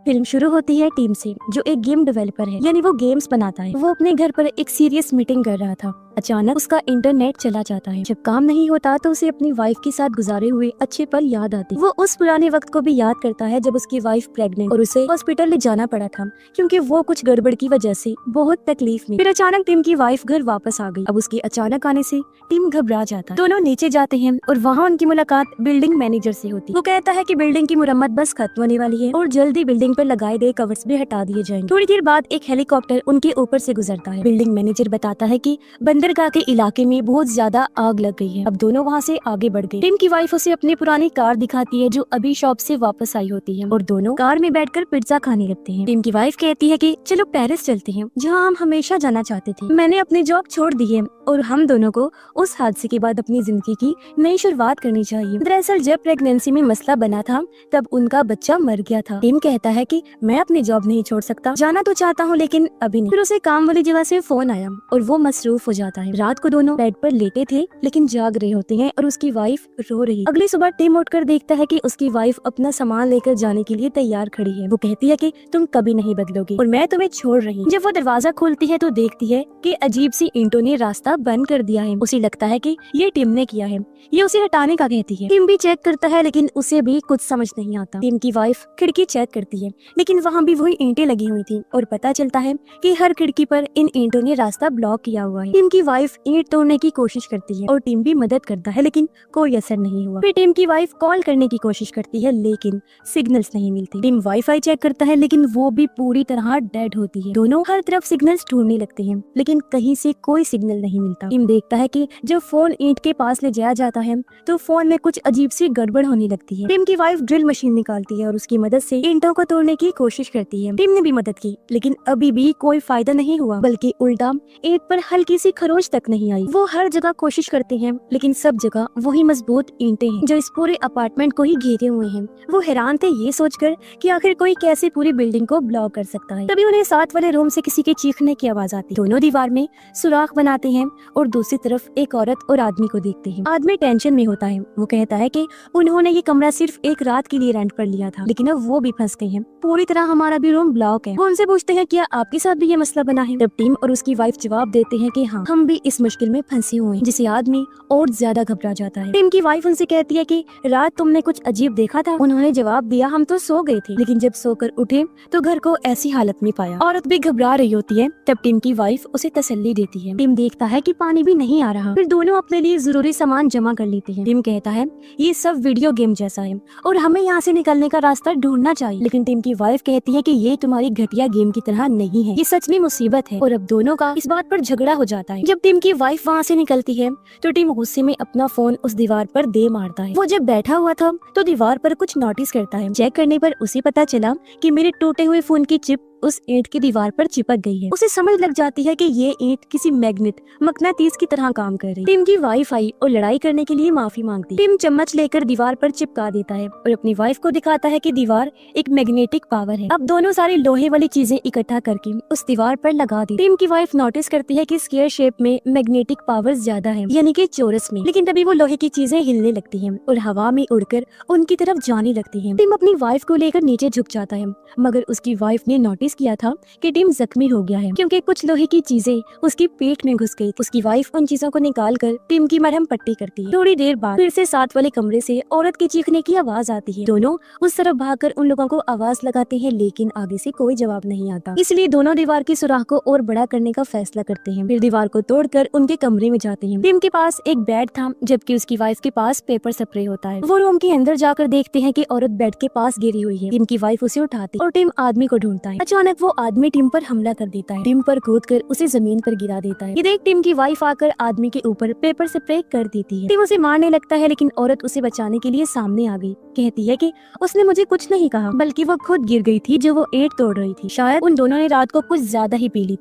Film शुरू होती है टीम से, जो एक गेम डेवलपर है, यानी वो गेम्स बनाता है। वो अपने घर पर एक सीरियस मीटिंग कर रहा था। अचानक उसका इंटरनेट चला जाता है। जब काम नहीं होता तो उसे अपनी वाइफ के साथ गुजारे हुए अच्छे पल याद आते। वो उस पुराने वक्त को भी याद करता है जब उसकी वाइफ प्रेग्नेंट और उसे हॉस्पिटल ले जाना पड़ा था, क्योंकि वो कुछ गड़बड़ की वजह से बहुत तकलीफ में। फिर अचानक टीम की वाइफ घर वापस आ गई। अब उसके अचानक आने से टीम घबरा जाता है। दोनों नीचे जाते हैं और वहाँ उनकी मुलाकात बिल्डिंग मैनेजर से होती है। वो कहता है कि बिल्डिंग की मुरम्मत बस खत्म होने वाली है और जल्दी बिल्डिंग पर लगाए गए कवर्स भी हटा दिए जाएंगे। थोड़ी देर बाद एक हेलीकॉप्टर उनके ऊपर से गुजरता है। बिल्डिंग मैनेजर बताता है कि बंदरगाह के इलाके में बहुत ज्यादा आग लग गई है। अब दोनों वहाँ से आगे बढ़ गए। टिम की वाइफ उसे अपनी पुरानी कार दिखाती है जो अभी शॉप से वापस आई होती है और दोनों कार में बैठकर पिज्जा खाने लगते हैं। टिम की वाइफ कहती है कि चलो पेरिस चलते हैं, जहाँ हम हमेशा जाना चाहते थे। मैंने अपनी जॉब छोड़ दी है और हम दोनों को उस हादसे के बाद अपनी जिंदगी की नई शुरुआत करनी चाहिए। दरअसल जब प्रेगनेंसी में मसला बना था तब उनका बच्चा मर गया था। टिम कहता है कि मैं अपनी जॉब नहीं छोड़ सकता, जाना तो चाहता हूँ लेकिन अभी नहीं। फिर उसे काम वाली जगह से फोन आया और वो मसरूफ हो जाता है। रात को दोनों बेड पर लेटे थे लेकिन जाग रहे होते हैं और उसकी वाइफ रो रही। अगली सुबह टिम उठकर देखता है कि उसकी वाइफ अपना सामान लेकर जाने के लिए तैयार खड़ी है। वो कहती है कि तुम कभी नहीं बदलोगी और मैं तुम्हें छोड़ रही हूँ। जब वो दरवाजा खोलती है तो देखती है कि अजीब सी ईंटों ने रास्ता बंद कर दिया है। उसे लगता है कि ये टिम ने किया है, ये उसे हटाने का कहती है। टिम भी चेक करता है लेकिन उसे भी कुछ समझ नहीं आता। टिम की वाइफ खिड़की चेक करती है लेकिन वहाँ भी वही ईंटें लगी हुई थी और पता चलता है कि हर खिड़की पर इन ईंटों ने रास्ता ब्लॉक किया हुआ है। टिम की वाइफ ईंट तोड़ने की कोशिश करती है और टिम भी मदद करता है लेकिन कोई असर नहीं हुआ। फिर टिम की वाइफ कॉल करने की कोशिश करती है लेकिन सिग्नल्स नहीं मिलते। टिम वाईफाई चेक करता है लेकिन वो भी पूरी तरह डेड होती है। दोनों हर तरफ सिग्नल्स ढूंढने लगते हैं लेकिन कहीं से कोई सिग्नल नहीं मिलता। टिम देखता है कि जब फोन ईंट के पास ले जाया जाता है तो फोन में कुछ अजीब सी गड़बड़ होने लगती है। टिम की वाइफ ड्रिल मशीन निकालती है और उसकी मदद से ईंटों को तोड़ने की कोशिश करती है। टिम ने भी मदद की लेकिन अभी भी कोई फायदा नहीं हुआ, बल्कि उल्टा ईंट पर हल्की सी खरोंच तक नहीं आई। वो हर जगह कोशिश करते हैं लेकिन सब जगह वही मजबूत ईंटें हैं जो इस पूरे अपार्टमेंट को ही घेरे हुए हैं। वो हैरान थे ये सोचकर कि आखिर कोई कैसे पूरी बिल्डिंग को ब्लॉक कर सकता है। तभी उन्हें साथ वाले रूम से किसी के चीखने की आवाज आती। दोनों दीवार में सुराख बनाते हैं और दूसरी तरफ एक औरत और आदमी को देखते हैं। आदमी टेंशन में होता है। वो कहता है कि उन्होंने ये कमरा सिर्फ एक रात के लिए रेंट पर लिया था लेकिन अब वो भी फंस गए हैं। पूरी तरह हमारा भी रूम ब्लॉक है। वो उनसे पूछते हैं क्या आपके साथ भी ये मसला बना है। तब टिम और उसकी वाइफ जवाब देते हैं कि हाँ, हम भी इस मुश्किल में फंसे हुए हैं, जिसे आदमी और ज्यादा घबरा जाता है। टिम की वाइफ उनसे कहती है कि रात तुमने कुछ अजीब देखा था। उन्होंने जवाब दिया हम तो सो गए थे लेकिन जब सोकर उठे तो घर को ऐसी हालत में पाया। औरत भी घबरा रही होती है। तब टिम की वाइफ उसे तसल्ली देती है। टिम देखता है कि पानी भी नहीं आ रहा। फिर दोनों अपने लिए जरूरी सामान जमा कर लेते हैं। टिम कहता है ये सब वीडियो गेम जैसा है और हमें यहाँ से निकलने का रास्ता ढूंढना चाहिए। लेकिन टिम की वाइफ कहती है कि ये तुम्हारी घटिया गेम की तरह नहीं है, ये सच में मुसीबत है। और अब दोनों का इस बात पर झगड़ा हो जाता है। जब टिम की वाइफ वहाँ से निकलती है तो टिम गुस्से में अपना फोन उस दीवार पर दे मारता है। वो जब बैठा हुआ था तो दीवार पर कुछ नोटिस करता है। चेक करने पर उसे पता चला कि मेरे टूटे हुए फोन की चिप उस ईंट की दीवार पर चिपक गई है। उसे समझ लग जाती है कि ये ईंट किसी मैग्नेट मकनातीस की तरह काम कर रही है। टिम की वाइफ आई और लड़ाई करने के लिए माफी मांगती। टिम चम्मच लेकर दीवार पर चिपका देता है और अपनी वाइफ को दिखाता है कि दीवार एक मैग्नेटिक पावर है। अब दोनों सारी लोहे वाली चीजें इकट्ठा करके उस दीवार पर लगा दी। टिम की वाइफ नोटिस करती है कि स्क्वायर शेप में मैग्नेटिक पावर ज्यादा है, यानी कि चौरस में। लेकिन तभी वो लोहे की चीजें हिलने लगती है और हवा में उड़कर उनकी तरफ जाने लगती है। टिम अपनी वाइफ को लेकर नीचे झुक जाता है मगर उसकी वाइफ ने नोटिस किया था कि टिम जख्मी हो गया है क्योंकि कुछ लोहे की चीजें उसकी पेट में घुस गई। उसकी वाइफ उन चीजों को निकालकर टिम की मरहम पट्टी करती है। थोड़ी देर बाद फिर से साथ वाले कमरे से औरत के चीखने की आवाज आती है। दोनों उस तरफ भागकर उन लोगों को आवाज लगाते हैं लेकिन आगे से कोई जवाब नहीं आता। इसलिए दोनों दीवार की सुराख को और बड़ा करने का फैसला करते हैं। फिर दीवार को तोड़कर उनके कमरे में जाते हैं। टिम के पास एक बेड था जबकि उसकी वाइफ के पास पेपर स्प्रे होता है। वो रूम के अंदर जाकर देखते हैं कि औरत बेड के पास गिरी हुई है। टिम की वाइफ उसे उठाती और टिम आदमी को ढूंढता है। अचानक वो आदमी टिम पर हमला कर देता है। टिम पर कूदकर उसे जमीन पर गिरा देता है। ये देख टिम की वाइफ आकर आदमी के ऊपर पेपर स्प्रे कर देती है। टिम उसे मारने लगता है लेकिन औरत उसे बचाने के लिए सामने आ गई। कहती है कि उसने मुझे कुछ नहीं कहा बल्कि वो खुद गिर गई थी जो वो ईंट तोड़ रही थी। शायद उन दोनों ने रात को कुछ ज्यादा ही पी ली।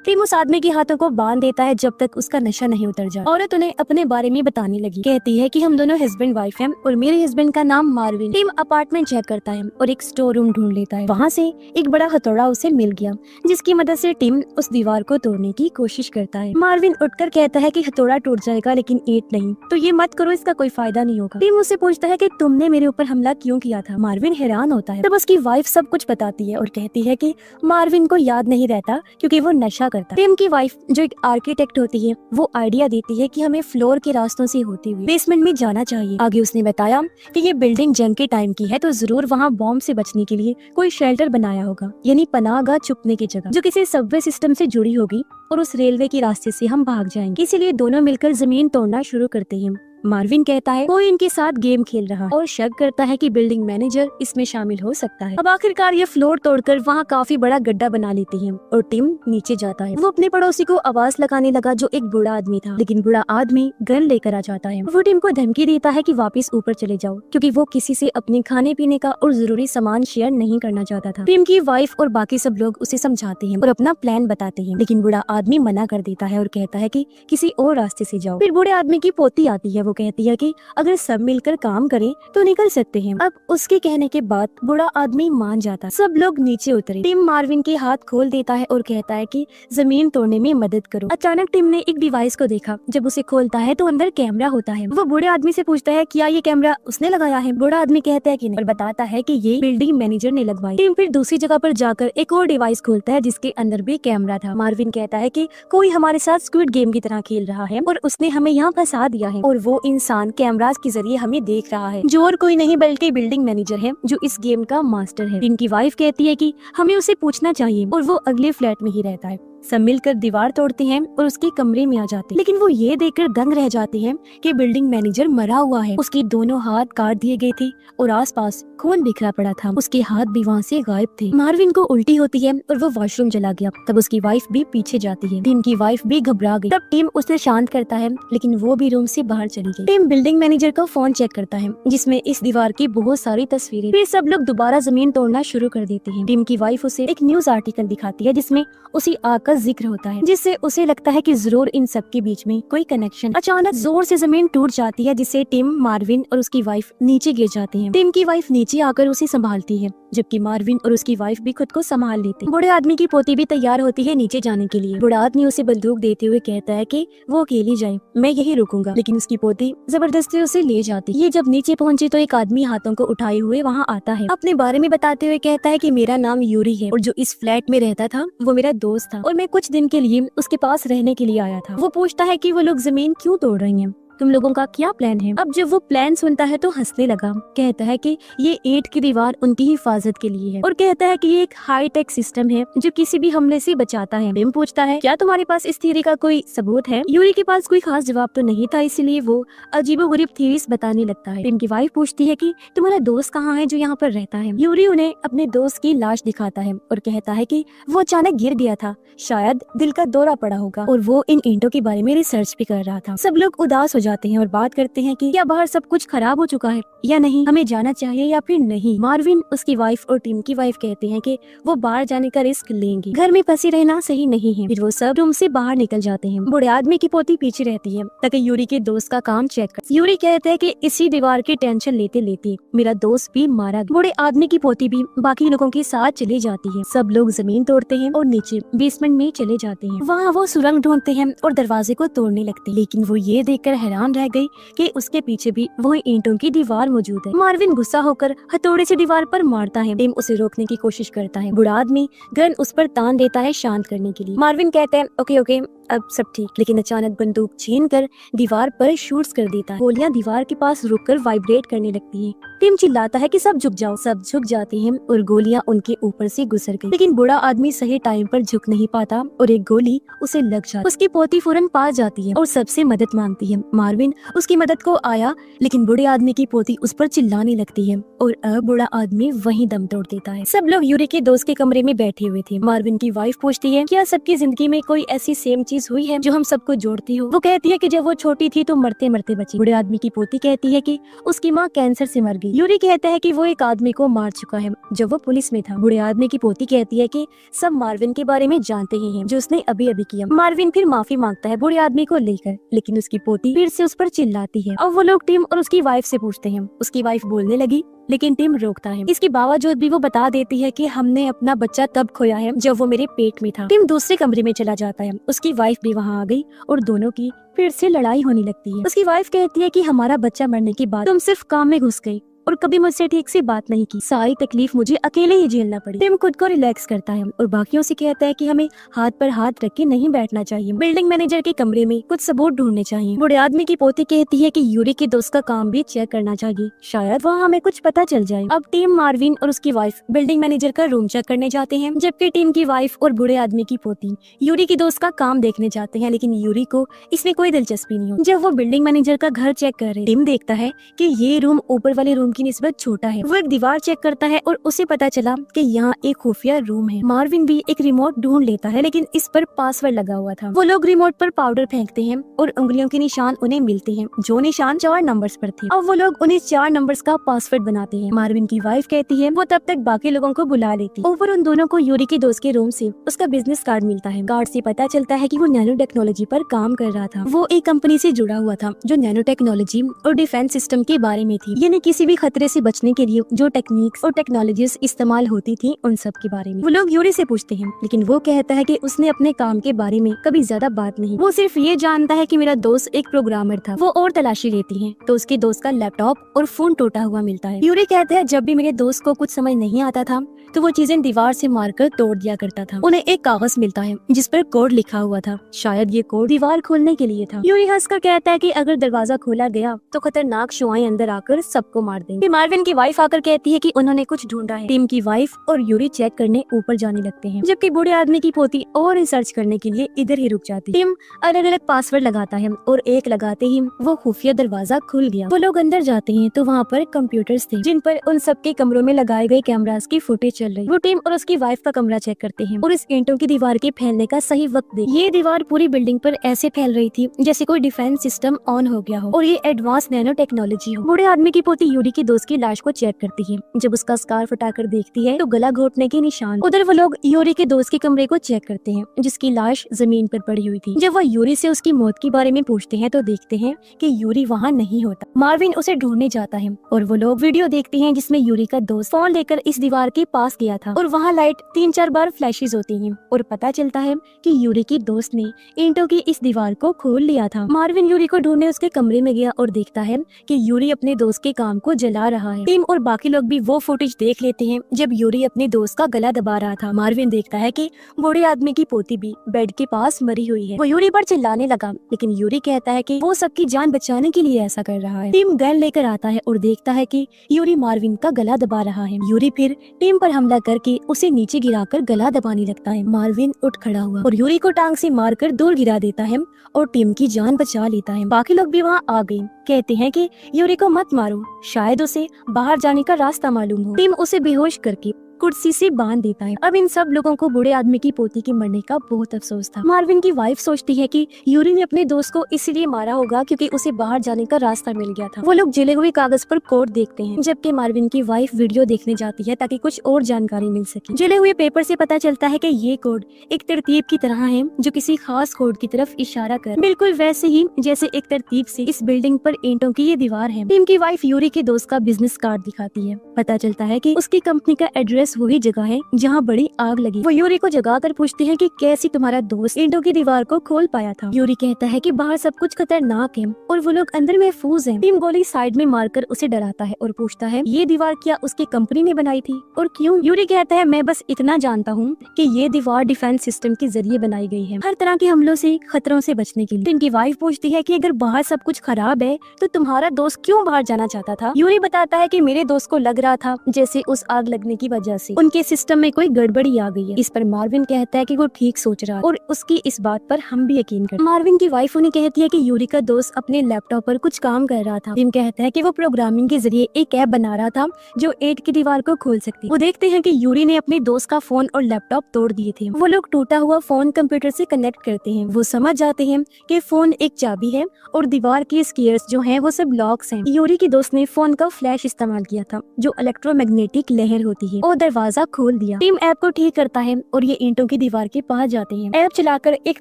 टीम उस आदमी के हाथों को बांध देता है जब तक उसका नशा नहीं उतर जाए। औरत उन्हें अपने बारे में बताने लगी, कहती है कि हम दोनों हस्बैंड वाइफ हैं और मेरे हस्बैंड का नाम मार्विन। टीम अपार्टमेंट चेक करता है और एक स्टोर रूम ढूंढ लेता है। वहाँ से एक बड़ा हथौड़ा उसे मिल गया, जिसकी मदद से टीम उस दीवार को तोड़ने की कोशिश करता है। मार्विन उठकर कहता है कि हथौड़ा टूट जाएगा लेकिन ईंट नहीं, तो ये मत करो, इसका कोई फायदा नहीं होगा। टीम उससे पूछता है कि तुमने मेरे ऊपर हमला क्यों किया था। मार्विन हैरान होता है। तब उसकी वाइफ सब कुछ बताती है और कहती है कि मार्विन को याद नहीं रहता क्योंकि वो नशा करता है। टीम की वाइफ जो एक आर्किटेक्ट होती है वो आइडिया देती है कि हमें फ्लोर के रास्तों से होती हुई बेसमेंट में जाना चाहिए। आगे उसने बताया कि ये बिल्डिंग जंग के टाइम की है, तो जरूर वहाँ बॉम्ब से बचने के लिए कोई शेल्टर बनाया होगा, यानी पनाहगाह छुपने की जगह, जो किसी सबवे सिस्टम से जुड़ी होगी और उस रेलवे के रास्ते से हम भाग जाएंगे। इसीलिए दोनों मिलकर जमीन तोड़ना शुरू करते हैं। मार्विन कहता है कोई इनके साथ गेम खेल रहा है और शक करता है कि बिल्डिंग मैनेजर इसमें शामिल हो सकता है। अब आखिरकार ये फ्लोर तोड़कर वहाँ काफी बड़ा गड्ढा बना लेती है और टीम नीचे जाता है। वो अपने पड़ोसी को आवाज लगाने लगा जो एक बूढ़ा आदमी था, लेकिन बूढ़ा आदमी गन लेकर आ जाता है। वो टीम को धमकी देता है कि वापस ऊपर चले जाओ, क्योंकि वो किसी से अपने खाने पीने का और जरूरी सामान शेयर नहीं करना चाहता था। टीम की वाइफ और बाकी सब लोग उसे समझाते हैं और अपना प्लान बताते हैं, लेकिन बूढ़ा आदमी मना कर देता है और कहता है कि किसी और रास्ते से जाओ। फिर बूढ़े आदमी की पोती आती है, वो कहती है कि अगर सब मिलकर काम करें तो निकल सकते हैं। अब उसके कहने के बाद बूढ़ा आदमी मान जाता। सब लोग नीचे उतरे। टिम मार्विन के हाथ खोल देता है और कहता है कि जमीन तोड़ने में मदद करो। अचानक टिम ने एक डिवाइस को देखा। जब उसे खोलता है तो अंदर कैमरा होता है। वो बूढ़े आदमी से पूछता है क्या ये कैमरा उसने लगाया है। बूढ़ा आदमी कहता है कि नहीं और बताता है कि ये बिल्डिंग मैनेजर ने लगवाई। टिम फिर दूसरी जगह पर जाकर एक और डिवाइस खोलता है जिसके अंदर भी कैमरा था। मार्विन कहता है कि कोई हमारे साथ स्क्विड गेम की तरह खेल रहा है और उसने हमें यहाँ फंसा दिया है और वो इंसान कैमरास के जरिए हमें देख रहा है, जो और कोई नहीं बल्कि बिल्डिंग मैनेजर है जो इस गेम का मास्टर है। इनकी वाइफ कहती है कि हमें उसे पूछना चाहिए और वो अगले फ्लैट में ही रहता है। सब मिलकर दीवार तोड़ते हैं और उसके कमरे में आ जाते हैं, लेकिन वो ये देखकर दंग रह जाते हैं कि बिल्डिंग मैनेजर मरा हुआ है। उसके दोनों हाथ काट दिए गए थे और आसपास खून बिखरा पड़ा था। उसके हाथ भी वहाँ से गायब थे। मार्विन को उल्टी होती है और वो वॉशरूम चला गया। तब उसकी वाइफ भी पीछे जाती है। टीम की वाइफ भी घबरा गई। तब टीम उसे शांत करता है, लेकिन वो भी रूम से बाहर चली गई। टीम बिल्डिंग मैनेजर का फोन चेक करता है जिसमें इस दीवार की बहुत सारी तस्वीरें। फिर सब लोग दोबारा जमीन तोड़ना शुरू कर देते हैं। टीम की वाइफ उसे एक न्यूज आर्टिकल दिखाती है जिसमें उसी आग का जिक्र होता है, जिससे उसे लगता है कि जरूर इन सब के बीच में कोई कनेक्शन। अचानक जोर से जमीन टूट जाती है जिससे टिम, मार्विन और उसकी वाइफ नीचे गिर जाते हैं। टिम की वाइफ नीचे आकर उसे संभालती है, जबकि मार्विन और उसकी वाइफ भी खुद को संभाल लेते हैं। बूढ़े आदमी की पोती भी तैयार होती है नीचे जाने के लिए। बूढ़ा आदमी उसे बंदूक देते हुए कहता है कि वो अकेली जाए, मैं यही रुकूंगा, लेकिन उसकी पोती जबरदस्ती उसे ले जाती है। ये जब नीचे पहुंचे तो एक आदमी हाथों को उठाए हुए वहाँ आता है। अपने बारे में बताते हुए कहता है कि मेरा नाम यूरी है और जो इस फ्लैट में रहता था वो मेरा दोस्त था और मैं कुछ दिन के लिए उसके पास रहने के लिए आया था। वो पूछता है कि वो लोग जमीन क्यों तोड़ रही हैं, तुम लोगों का क्या प्लान है। अब जब वो प्लान सुनता है तो हंसने लगा। कहता है कि ये ईंट की दीवार उनकी हिफाजत के लिए है और कहता है कि ये एक हाई टेक सिस्टम है जो किसी भी हमले से बचाता है। टिम पूछता है क्या तुम्हारे पास इस थ्योरी का कोई सबूत है। यूरी के पास कोई खास जवाब तो नहीं था, इसलिए वो अजीबोगरीब थ्योरीज बताने लगता है। टिम की वाइफ पूछती है कि तुम्हारा दोस्त कहाँ है जो यहाँ पर रहता है। यूरी उन्हें अपने दोस्त की लाश दिखाता है और कहता है कि वो अचानक गिर गया था, शायद दिल का दौरा पड़ा होगा और वो इन ईंटों के बारे में रिसर्च भी कर रहा था। सब लोग उदास हो जाते हैं और बात करते हैं कि क्या बाहर सब कुछ खराब हो चुका है या नहीं, हमें जाना चाहिए या फिर नहीं। मार्विन, उसकी वाइफ और टिम की वाइफ कहते हैं कि वो बाहर जाने का रिस्क लेंगे, घर में फंसी रहना सही नहीं है। फिर वो सब रूम से बाहर निकल जाते हैं। बूढ़े आदमी की पोती पीछे रहती है ताकि यूरी के दोस्त का काम चेक कर। यूरी कहते हैं कि इसी दीवार की टेंशन लेते लेते मेरा दोस्त भी मारा गया। बूढ़े आदमी की पोती भी बाकी लोगों के साथ चली जाती है। सब लोग जमीन तोड़ते हैं और नीचे बेसमेंट में चले जाते हैं। वहाँ वो सुरंग ढूंढते हैं और दरवाजे को तोड़ने लगते हैं, लेकिन वो ये देखकर हैरान रह गई कि उसके पीछे भी वही ईंटों की दीवार मौजूद है। मार्विन गुस्सा होकर हथौड़े से दीवार पर मारता है। टिम उसे रोकने की कोशिश करता है। बूढ़ा आदमी गन उस पर तान देता है शांत करने के लिए। मार्विन कहता है ओके ओके अब सब ठीक, लेकिन अचानक बंदूक छीनकर दीवार पर शूट्स कर देता है। गोलियां दीवार के पास रुककर वाइब्रेट करने लगती हैं। टिम चिल्लाता है कि सब झुक जाओ। सब झुक जाते हैं और गोलियां उनके ऊपर से गुजर गई, लेकिन बूढ़ा आदमी सही टाइम पर झुक नहीं पाता और एक गोली उसे लग जाती है। उसकी पोती फौरन पास जाती है और सबसे मदद मांगती है। मार्विन उसकी मदद को आया, लेकिन बूढ़े आदमी की पोती उस पर चिल्लाने लगती है और अब बूढ़ा आदमी वहीं दम तोड़ देता है। सब लोग यूरी के दोस्त के कमरे में बैठे हुए थे। मार्विन की वाइफ पूछती है, क्या सबकी जिंदगी में कोई ऐसी सेम चीज हुई है जो हम सबको जोड़ती हो? वो कहती है कि जब वो छोटी थी तो मरते मरते बची। बूढ़े आदमी की पोती कहती है कि उसकी माँ कैंसर से मर गई। यूरी कहता है कि वो एक आदमी को मार चुका है जब वो पुलिस में था। बूढ़े आदमी की पोती कहती है कि सब मार्विन के बारे में जानते ही हैं जो उसने अभी अभी किया। मार्विन फिर माफी मांगता है बूढ़े आदमी को लेकर, लेकिन उसकी पोती फिर से उस पर चिल्लाती है। अब वो लोग टिम और उसकी वाइफ से पूछते हैं। उसकी वाइफ बोलने लगी, लेकिन टिम रोकता है। इसके बावजूद भी वो बता देती है कि हमने अपना बच्चा तब खोया है जब वो मेरे पेट में था। टिम दूसरे कमरे में चला जाता है। उसकी वाइफ भी वहाँ आ गई और दोनों की फिर से लड़ाई होने लगती है। उसकी वाइफ कहती है कि हमारा बच्चा मरने के बाद तुम सिर्फ काम में घुस गई और कभी मुझसे ठीक से बात नहीं की। सारी तकलीफ मुझे अकेले ही झेलना पड़ी। टिम खुद को रिलैक्स करता है और बाकियों से कहता है कि हमें हाथ पर हाथ रख के नहीं बैठना चाहिए। बिल्डिंग मैनेजर के कमरे में कुछ सबूत ढूंढने चाहिए। बूढ़े आदमी की पोती कहती है कि यूरी के दोस्त का काम भी चेक करना चाहिए, शायद वहाँ हमें कुछ पता चल जाए। अब टीम मार्विन और उसकी वाइफ बिल्डिंग मैनेजर का रूम चेक करने जाते हैं, जबकि टीम की वाइफ और बूढ़े आदमी की पोती यूरी के दोस्त का काम देखने जाते हैं, लेकिन यूरी को इसमें कोई दिलचस्पी नहीं हो। जब वो बिल्डिंग मैनेजर का घर चेक कर रहे, टिम देखता है कि ये रूम ऊपर वाले रूम की निस्बत छोटा है। वो एक दीवार चेक करता है और उसे पता चला कि यहाँ एक खुफिया रूम है। मार्विन भी एक रिमोट ढूंढ लेता है, लेकिन इस पर पासवर्ड लगा हुआ था। वो लोग रिमोट पर पाउडर फेंकते हैं और उंगलियों के निशान उन्हें मिलते हैं, जो निशान 4 नंबर्स पर थे। अब वो लोग उन्हें 4 नंबर्स का पासवर्ड बनाते हैं। मार्विन की वाइफ कहती है वो तब तक बाकी लोगों को बुला लेती। ऊपर उन दोनों को यूरी के दोस्त के रूम से उसका बिजनेस कार्ड मिलता है। कार्ड से पता चलता है कि वो नैनो टेक्नोलॉजी पर काम कर रहा था। वो एक कंपनी से जुड़ा हुआ था जो नैनो टेक्नोलॉजी और डिफेंस सिस्टम के बारे में थी, यानी किसी भी खतरे से बचने के लिए जो टेक्निक्स और टेक्नोलॉजीज इस्तेमाल होती थी उन सब के बारे में। वो लोग यूरी से पूछते हैं, लेकिन वो कहता है कि उसने अपने काम के बारे में कभी ज्यादा बात नहीं। वो सिर्फ ये जानता है कि मेरा दोस्त एक प्रोग्रामर था। वो और तलाशी लेती है तो उसके दोस्त का लैपटॉप और फोन टूटा हुआ मिलता है। यूरी कहता है जब भी मेरे दोस्त को कुछ समझ नहीं आता था तो वो चीजें दीवार से मारकर तोड़ दिया करता था। उन्हें एक कागज मिलता है जिस पर कोड लिखा हुआ था, शायद ये कोड दीवार खोलने के लिए था। यूरी हंसकर कहता है कि अगर दरवाजा खोला गया तो खतरनाक शुआएं अंदर आकर सबको मार देंगे। मार्विन की वाइफ आकर कहती है कि उन्होंने कुछ ढूंढा है। टीम की वाइफ और यूरी चेक करने ऊपर जाने लगते हैं, जबकि बूढ़े आदमी की पोती और रिसर्च करने के लिए इधर ही रुक जाती है। टीम अलग अलग पासवर्ड लगाता है और एक लगाते ही वो खुफिया दरवाजा खुल गया। वो लोग अंदर जाते हैं तो वहाँ पर कंप्यूटर्स थे जिन पर उन सबके कमरों में लगाए गए कैमरास की फुटेज चल रही। वो टीम और उसकी वाइफ का कमरा चेक करते हैं और इस ईंटों की दीवार के फैलने का सही वक्त देख। ये दीवार पूरी बिल्डिंग पर ऐसे फैल रही थी जैसे कोई डिफेंस सिस्टम ऑन हो गया हो और ये एडवांस नैनो टेक्नोलॉजी हो। बूढ़े आदमी की पोती यूरी के दोस्त की लाश को चेक करती है। जब उसका स्कार्फ हटाकर देखती है तो गला घोटने के निशान। उधर वो लोग यूरी के दोस्त के कमरे को चेक करते हैं जिसकी लाश जमीन पर पड़ी हुई थी। जब वो यूरी से उसकी मौत के बारे में पूछते हैं तो देखते हैं कि यूरी वहाँ नहीं होता। मार्विन उसे ढूंढने जाता है और वो लोग वीडियो देखते हैं जिसमें यूरी का दोस्त फोन लेकर इस दीवार के पास गया था और वहाँ लाइट 3-4 बार फ्लैशेस होती हैं और पता चलता है कि यूरी के दोस्त ने ईंटों की इस दीवार को खोल लिया था। मार्विन यूरी को ढूंढने उसके कमरे में गया और देखता है कि यूरी अपने दोस्त के काम को जला रहा है। टीम और बाकी लोग भी वो फुटेज देख लेते हैं जब यूरी अपने दोस्त का गला दबा रहा था। मार्विन देखता है कि बूढ़े आदमी की पोती भी बेड के पास मरी हुई है। वो यूरी पर चिल्लाने लगा, लेकिन यूरी कहता है कि वो सबकी जान बचाने के लिए ऐसा कर रहा है। टीम गन लेकर आता है और देखता है कि यूरी मार्विन का गला दबा रहा है। यूरी फिर टीम पर हमला करके उसे नीचे गिराकर गला दबाने लगता है। मार्विन उठ खड़ा हुआ और यूरी को टांग से मारकर दूर गिरा देता है और टीम की जान बचा लेता है। बाकी लोग भी वहाँ आ गए, कहते हैं कि यूरी को मत मारो, शायद उसे बाहर जाने का रास्ता मालूम हो। टीम उसे बेहोश करके कुर्सी से बांध देता है। अब इन सब लोगों को बूढ़े आदमी की पोती के मरने का बहुत अफसोस था। मार्विन की वाइफ सोचती है कि यूरी ने अपने दोस्त को इसलिए मारा होगा क्योंकि उसे बाहर जाने का रास्ता मिल गया था। वो लोग जले हुए कागज पर कोड देखते हैं, जबकि मार्विन की वाइफ वीडियो देखने जाती है ताकि कुछ और जानकारी मिल सके। जले हुए पेपर से पता चलता है कि ये कोड एक तरतीब की तरह है जो किसी खास कोड की तरफ इशारा कर, बिल्कुल वैसे ही जैसे एक तरतीब से इस बिल्डिंग पर ईंटों की ये दीवार है। टीम की वाइफ यूरी के दोस्त का बिजनेस कार्ड दिखाती है। पता चलता है कि उसकी कंपनी का एड्रेस वही जगह है जहाँ बड़ी आग लगी। वो यूरी को जगा कर पूछते हैं कि कैसे तुम्हारा दोस्त ईंटों की दीवार को खोल पाया था। यूरी कहता है कि बाहर सब कुछ खतरनाक है और वो लोग अंदर महफूज हैं। टीम गोली साइड में मारकर उसे डराता है और पूछता है ये दीवार क्या उसकी कंपनी ने बनाई थी और क्यों? यूरी कहता है मैं बस इतना जानता हूँ कि ये दीवार डिफेंस सिस्टम के जरिए बनाई गई है, हर तरह के हमलों से, खतरों से बचने के लिए। टीम की वाइफ पूछती है कि अगर बाहर सब कुछ खराब है तो तुम्हारा दोस्त क्यों बाहर जाना चाहता था? यूरी बताता है कि मेरे दोस्त को लग रहा था जैसे उस आग लगने की वजह वजह से उनके सिस्टम में कोई गड़बड़ी आ गई है। इस पर मार्विन कहता है कि वो ठीक सोच रहा है और उसकी इस बात पर हम भी यकीन करते हैं। मार्विन की वाइफ उन्हें कहती है कि यूरी का दोस्त अपने लैपटॉप पर कुछ काम कर रहा था। टिम कहता है कि वो प्रोग्रामिंग के जरिए एक ऐप बना रहा था जो 8 की दीवार को खोल सकती। वो देखते हैं कि यूरी ने अपने दोस्त का फोन और लैपटॉप तोड़ दिए थे। वो लोग टूटा हुआ फोन कंप्यूटर से कनेक्ट करते हैं। वो समझ जाते हैं कि फोन एक चाबी है और दीवार की स्क्वायर्स जो हैं वो सब लॉक्स हैं। यूरी के दोस्त ने फोन का फ्लैश इस्तेमाल किया था जो इलेक्ट्रोमैग्नेटिक लहर होती है और दरवाजा खोल दिया। टीम ऐप को ठीक करता है और ये ईंटों की दीवार के पास जाते हैं। ऐप चलाकर एक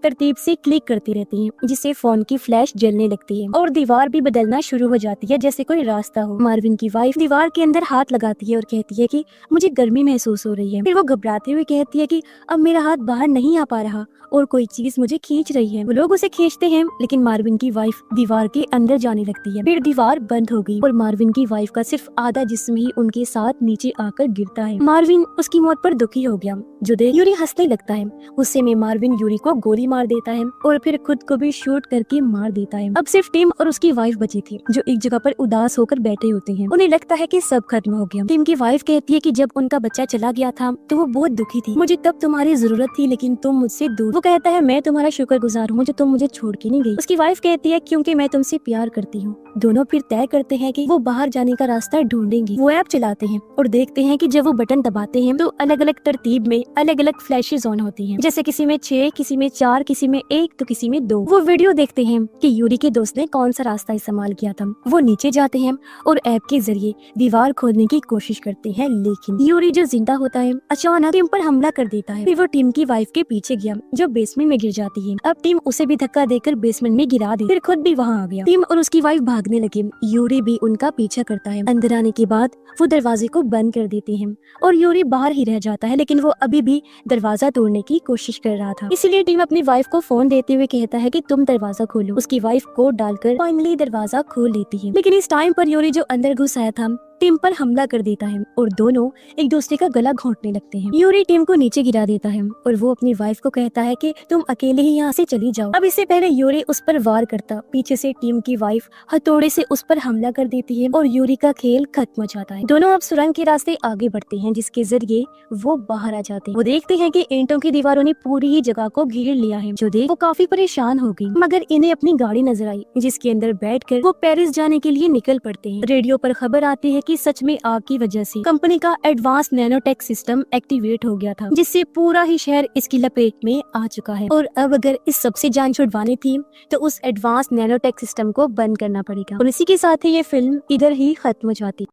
तरतीब से क्लिक करती रहती है जिससे फोन की फ्लैश जलने लगती है और दीवार भी बदलना शुरू हो जाती है जैसे कोई रास्ता हो। मार्विन की वाइफ दीवार के अंदर हाथ लगाती है और कहती है कि मुझे गर्मी महसूस हो रही है। फिर वो घबराते हुए कहती है कि अब मेरा हाथ बाहर नहीं आ पा रहा और कोई चीज मुझे खींच रही है। वो लोग उसे खींचते हैं लेकिन मार्विन की वाइफ दीवार के अंदर जाने लगती है। फिर दीवार बंद हो गई और मार्विन की वाइफ का सिर्फ आधा जिस्म ही उनके साथ नीचे आकर गिरता है। मार्विन उसकी मौत पर दुखी हो गया जो देख यूरी हंसने लगता है। गुस्से में मार्विन यूरी को गोली मार देता है और फिर खुद को भी शूट करके मार देता है। अब सिर्फ टिम और उसकी वाइफ बची थी जो एक जगह पर उदास होकर बैठे होते हैं। उन्हें लगता है कि सब खत्म हो गया। टिम की वाइफ कहती है कि जब उनका बच्चा चला गया था तो वो बहुत दुखी थी। मुझे तब तुम्हारी जरूरत थी लेकिन तुम मुझसे दूर। वो कहता है मैं तुम्हारा शुक्रगुजार हूँ जो तुम मुझे छोड़ के नहीं गई। उसकी वाइफ कहती है क्योंकि मैं तुमसे प्यार करती हूँ। दोनों फिर तय करते हैं कि वो बाहर जाने का रास्ता ढूंढेंगे। वो ऐप चलाते हैं और देखते हैं कि जब वो बटन दबाते हैं तो अलग अलग तरतीब में अलग अलग फ्लैशेस ऑन होती हैं। जैसे किसी में 6, किसी में 4, किसी में 1 तो किसी में 2। वो वीडियो देखते हैं कि यूरी के दोस्त ने कौन सा रास्ता इस्तेमाल किया था। वो नीचे जाते हैं और ऐप के जरिए दीवार खोदने की कोशिश करते हैं लेकिन यूरी जो जिंदा होता है अचानक टीम पर हमला कर देता है। फिर वो टीम की वाइफ के पीछे गया जो बेसमेंट में गिर जाती है। अब टीम उसे भी धक्का देकर बेसमेंट में गिरा दी। फिर खुद भी वहाँ आ गया। टीम और उसकी वाइफ भागने लगे। यूरी भी उनका पीछा करता है। अंदर आने के बाद वो दरवाजे को बंद कर देते हैं और यूरी बाहर ही रह जाता है लेकिन वो अभी भी दरवाजा तोड़ने की कोशिश कर रहा था। इसीलिए टीम अपनी वाइफ को फोन देते हुए कहता है कि तुम दरवाजा खोलो। उसकी वाइफ कोड डालकर फाइनली दरवाजा खोल लेती है लेकिन इस टाइम पर यूरी जो अंदर घुस आया था टीम पर हमला कर देता है और दोनों एक दूसरे का गला घोंटने लगते हैं। यूरी टीम को नीचे गिरा देता है और वो अपनी वाइफ को कहता है कि तुम अकेले ही यहाँ से चली जाओ। अब इससे पहले यूरी उस पर वार करता पीछे से टीम की वाइफ हथौड़े से उस पर हमला कर देती है और यूरी का खेल खत्म हो जाता है। दोनों अब सुरंग के रास्ते आगे बढ़ते हैं जिसके जरिए वो बाहर आ जाते हैं। वो देखते हैं कि ईंटों की दीवारों ने पूरी ही जगह को घेर लिया है जो देख वो काफी परेशान हो गई मगर इन्हें अपनी गाड़ी नजर आई जिसके अंदर बैठकर वो पेरिस जाने के लिए निकल पड़ते हैं। रेडियो पर खबर आती है कि सच में आग की वजह से कंपनी का एडवांस नैनोटेक सिस्टम एक्टिवेट हो गया था जिससे पूरा ही शहर इसकी लपेट में आ चुका है और अब अगर इस सबसे जान छुड़वानी थी तो उस एडवांस नैनोटेक सिस्टम को बंद करना पड़ेगा। और इसी के साथ ही ये फिल्म इधर ही खत्म हो जाती।